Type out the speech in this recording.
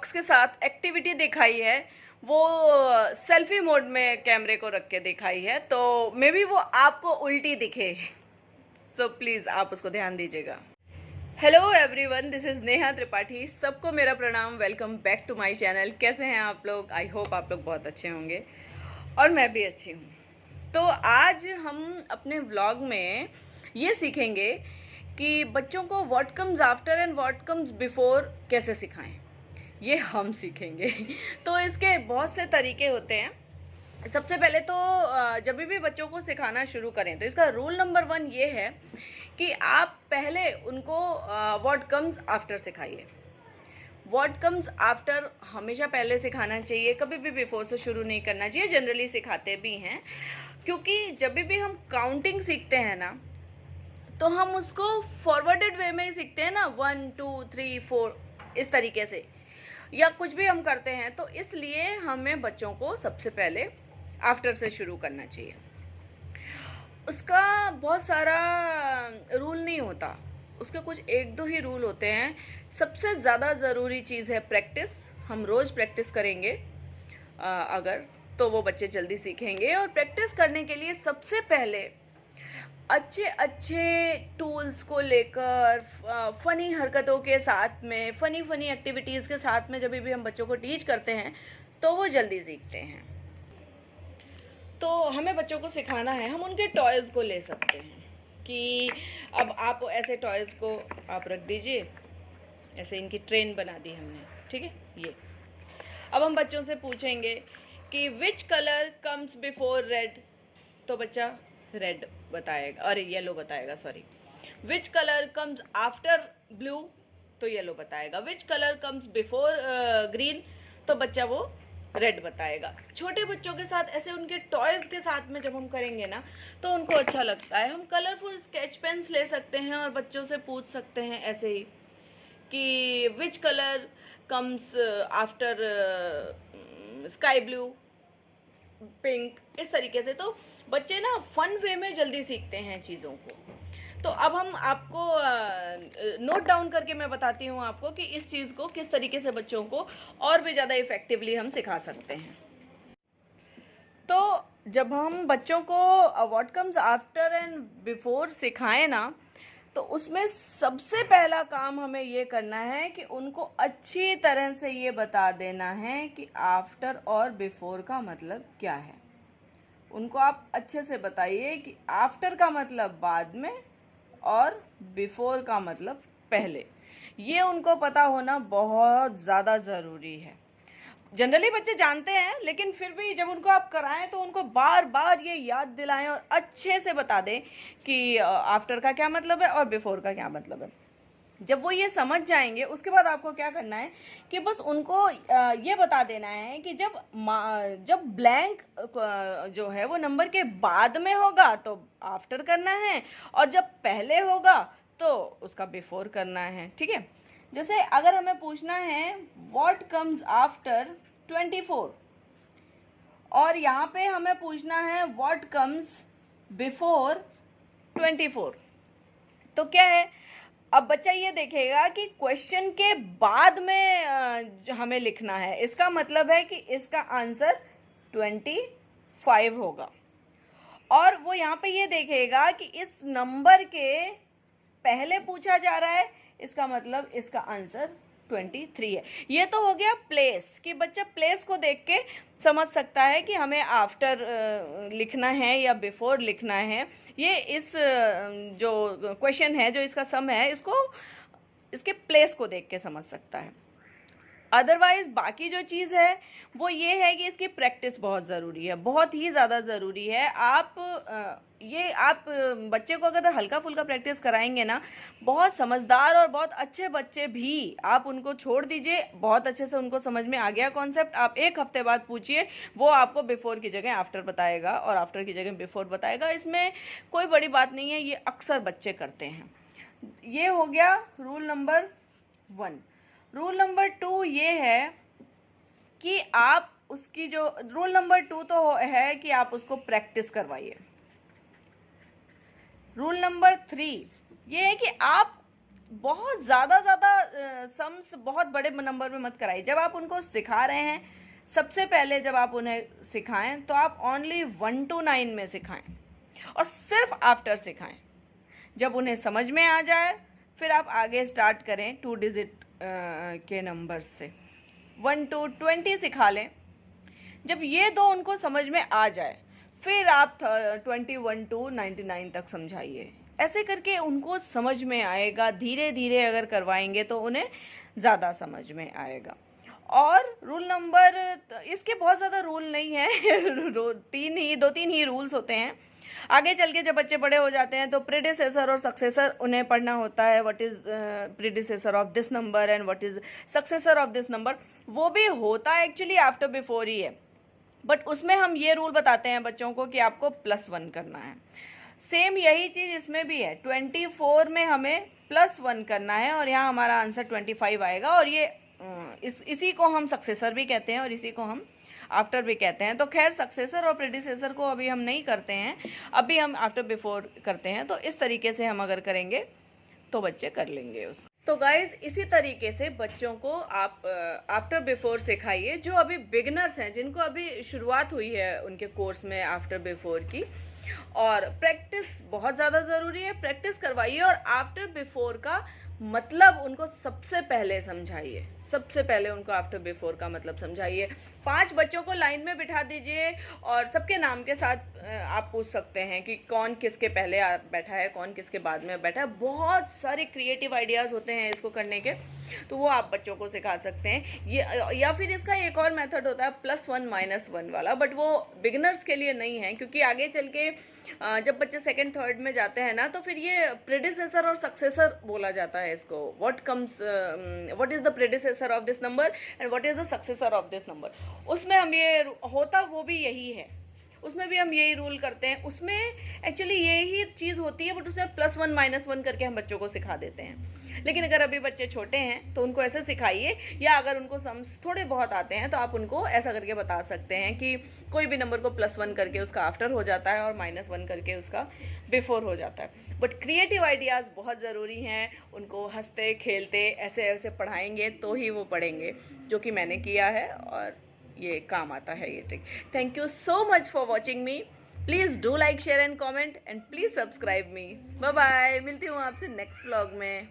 Blocks के साथ activity दिखाई है, वो सेल्फी मोड में कैमरे को रख के दिखाई है, तो मे बी वो आपको उल्टी दिखे, सो प्लीज़ आप उसको ध्यान दीजिएगा। Hello everyone, this is Neha Tripathi. सबको मेरा प्रणाम, welcome back to my channel. कैसे हैं आप लोग? आई होप आप लोग बहुत अच्छे होंगे और मैं भी अच्छी हूँ। तो आज हम अपने व्लॉग में ये सीखेंगे कि बच्चों को what comes after and what comes before कैसे सिखाएं, ये हम सीखेंगे। तो इसके बहुत से तरीके होते हैं। सबसे पहले तो जब भी बच्चों को सिखाना शुरू करें तो इसका रूल नंबर 1 ये है कि आप पहले उनको व्हाट कम्स आफ्टर सिखाइए। व्हाट कम्स आफ्टर हमेशा पहले सिखाना चाहिए, कभी भी बिफोर से शुरू नहीं करना चाहिए। जनरली सिखाते भी हैं, क्योंकि जब भी हम काउंटिंग सीखते हैं ना, तो हम उसको फॉरवर्डेड वे में ही सीखते हैं ना, 1 2 3 4 इस तरीके से, या कुछ भी हम करते हैं। तो इसलिए हमें बच्चों को सबसे पहले आफ्टर से शुरू करना चाहिए। उसका बहुत सारा रूल नहीं होता, उसके कुछ 1-2 ही रूल होते हैं। सबसे ज़्यादा ज़रूरी चीज़ है प्रैक्टिस। हम रोज़ प्रैक्टिस करेंगे अगर, तो वो बच्चे जल्दी सीखेंगे। और प्रैक्टिस करने के लिए सबसे पहले अच्छे अच्छे टूल्स को लेकर, फ़नी हरकतों के साथ में, फ़नी एक्टिविटीज़ के साथ में जब भी हम बच्चों को टीच करते हैं तो वो जल्दी सीखते हैं। तो हमें बच्चों को सिखाना है, हम उनके टॉयज़ को ले सकते हैं कि अब आप ऐसे टॉयज़ को आप रख दीजिए, ऐसे इनकी ट्रेन बना दी हमने, ठीक है। ये अब हम बच्चों से पूछेंगे कि which colour comes before red, तो बच्चा रेड बताएगा, अरे येलो बताएगा, sorry. Which colour comes after blue, तो येलो बताएगा। Which colour comes before green, तो बच्चा वो रेड बताएगा। छोटे बच्चों के साथ ऐसे उनके टॉयज़ के साथ में जब हम करेंगे ना, तो उनको अच्छा लगता है। हम कलरफुल स्केच पेन्स ले सकते हैं और बच्चों से पूछ सकते हैं ऐसे ही कि which colour comes after sky blue, pink, इस तरीके से। तो बच्चे ना फन वे में जल्दी सीखते हैं चीज़ों को। तो अब हम आपको नोट डाउन करके मैं बताती हूँ आपको कि इस चीज़ को किस तरीके से बच्चों को और भी ज़्यादा इफ़ेक्टिवली हम सिखा सकते हैं। तो जब हम बच्चों को what comes after and before सिखाएं ना, तो उसमें सबसे पहला काम हमें ये करना है कि उनको अच्छी तरह से ये बता देना है कि आफ्टर और बिफोर का मतलब क्या है। उनको आप अच्छे से बताइए कि आफ्टर का मतलब बाद में और बिफोर का मतलब पहले। ये उनको पता होना बहुत ज़्यादा ज़रूरी है। जनरली बच्चे जानते हैं, लेकिन फिर भी जब उनको आप कराएं तो उनको बार बार ये याद दिलाएं और अच्छे से बता दें कि आफ्टर का क्या मतलब है और बिफोर का क्या मतलब है। जब वो ये समझ जाएंगे, उसके बाद आपको क्या करना है कि बस उनको ये बता देना है कि जब ब्लैंक जो है वो नंबर के बाद में होगा तो आफ्टर करना है, और जब पहले होगा तो उसका बिफोर करना है, ठीक है। जैसे अगर हमें पूछना है व्हाट कम्स आफ्टर 24, और यहाँ पे हमें पूछना है व्हाट कम्स बिफोर 24, तो क्या है, अब बच्चा ये देखेगा कि क्वेश्चन के बाद में जो हमें लिखना है, इसका मतलब है कि इसका आंसर 25 होगा। और वो यहाँ पे ये देखेगा कि इस नंबर के पहले पूछा जा रहा है, इसका मतलब इसका आंसर 23 है। ये तो हो गया प्लेस, कि बच्चा प्लेस को देख के समझ सकता है कि हमें आफ्टर लिखना है या बिफोर लिखना है। ये इस जो क्वेश्चन है, जो इसका सम है, इसको इसके प्लेस को देख के समझ सकता है। अदरवाइज बाकी जो चीज़ है वो ये है कि इसकी प्रैक्टिस बहुत ज़रूरी है, बहुत ही ज़्यादा ज़रूरी है। आप बच्चे को अगर हल्का फुल्का प्रैक्टिस कराएंगे ना, बहुत समझदार और बहुत अच्छे बच्चे भी आप उनको छोड़ दीजिए, बहुत अच्छे से उनको समझ में आ गया कॉन्सेप्ट, आप 1 हफ्ते बाद पूछिए, वो आपको बिफोर की जगह आफ्टर बताएगा और आफ्टर की जगह बिफोर बताएगा। इसमें कोई बड़ी बात नहीं है, ये अक्सर बच्चे करते हैं। ये हो गया रूल नंबर 1। रूल नंबर 2 ये है कि आप उसकी जो रूल नंबर 2 तो है कि आप उसको प्रैक्टिस करवाइए। रूल नंबर 3 ये है कि आप बहुत ज़्यादा सम्स बहुत बड़े नंबर में मत कराइए। जब आप उनको सिखा रहे हैं, सबसे पहले जब आप उन्हें सिखाएं तो आप ओनली 1 to 9 में सिखाएं और सिर्फ आफ्टर सिखाएं। जब उन्हें समझ में आ जाए फिर आप आगे स्टार्ट करें 2 डिजिट के नंबर से। 1 to 20 सिखा लें। जब ये दो उनको समझ में आ जाए फिर आप 21 to 99 तक समझाइए। ऐसे करके उनको समझ में आएगा। धीरे धीरे अगर करवाएंगे तो उन्हें ज़्यादा समझ में आएगा। और रूल नंबर, इसके बहुत ज़्यादा रूल नहीं है, दो तीन ही रूल्स होते हैं। आगे चल के जब बच्चे बड़े हो जाते हैं तो प्रीडिसेसर और सक्सेसर उन्हें पढ़ना होता है। What is predecessor of this number and what is successor of this number. वो भी होता एक्चुअली आफ्टर बिफोर ही है, बट उसमें हम ये रूल बताते हैं बच्चों को कि आपको +1 करना है। सेम यही चीज़ इसमें भी है। 24 में हमें +1 करना है और यहाँ हमारा आंसर 25 आएगा। और ये इसी को हम सक्सेसर भी कहते हैं और इसी को हम आफ्टर भी कहते हैं। तो खैर सक्सेसर और प्रेडिसेसर को अभी हम नहीं करते हैं, अभी हम आफ्टर बिफोर करते हैं। तो इस तरीके से हम अगर करेंगे तो बच्चे कर लेंगे उसको। तो गाइज इसी तरीके से बच्चों को आप आफ्टर बिफोर सिखाइए। जो अभी बिगिनर्स हैं, जिनको अभी शुरुआत हुई है उनके कोर्स में आफ्टर बिफोर की, और प्रैक्टिस बहुत ज़्यादा ज़रूरी है। प्रैक्टिस करवाइए और आफ्टर बिफोर का मतलब उनको सबसे पहले समझाइए। सबसे पहले उनको आफ्टर बिफोर का मतलब समझाइए। 5 बच्चों को लाइन में बिठा दीजिए और सबके नाम के साथ आप पूछ सकते हैं कि कौन किसके पहले बैठा है, कौन किसके बाद में बैठा है। बहुत सारे क्रिएटिव आइडियाज़ होते हैं इसको करने के, तो वो आप बच्चों को सिखा सकते हैं। ये या फिर इसका एक और मेथड होता है +1 -1 वाला, बट वो बिगिनर्स के लिए नहीं है, क्योंकि आगे चल के जब बच्चे 2nd 3rd में जाते हैं ना, तो फिर ये प्रेडिसेसर और सक्सेसर बोला जाता है इसको। What is the predecessor of this number and what is the successor of this number. उसमें हम ये होता वो भी यही है, उसमें भी हम यही रूल करते हैं। उसमें एक्चुअली यही चीज़ होती है, बट उसमें +1 -1 करके हम बच्चों को सिखा देते हैं। लेकिन अगर अभी बच्चे छोटे हैं तो उनको ऐसे सिखाइए, या अगर उनको सम्स थोड़े बहुत आते हैं तो आप उनको ऐसा करके बता सकते हैं कि कोई भी नंबर को +1 करके उसका आफ्टर हो जाता है और -1 करके उसका बिफोर हो जाता है। बट क्रिएटिव आइडियाज़ बहुत ज़रूरी हैं। उनको हंसते खेलते ऐसे ऐसे पढ़ाएंगे तो ही वो पढ़ेंगे, जो कि मैंने किया है और ये काम आता है ये trick. Thank you so much for watching me. Please do like, share and comment and please subscribe me. Bye bye. मिलती हूँ आपसे नेक्स्ट व्लॉग में।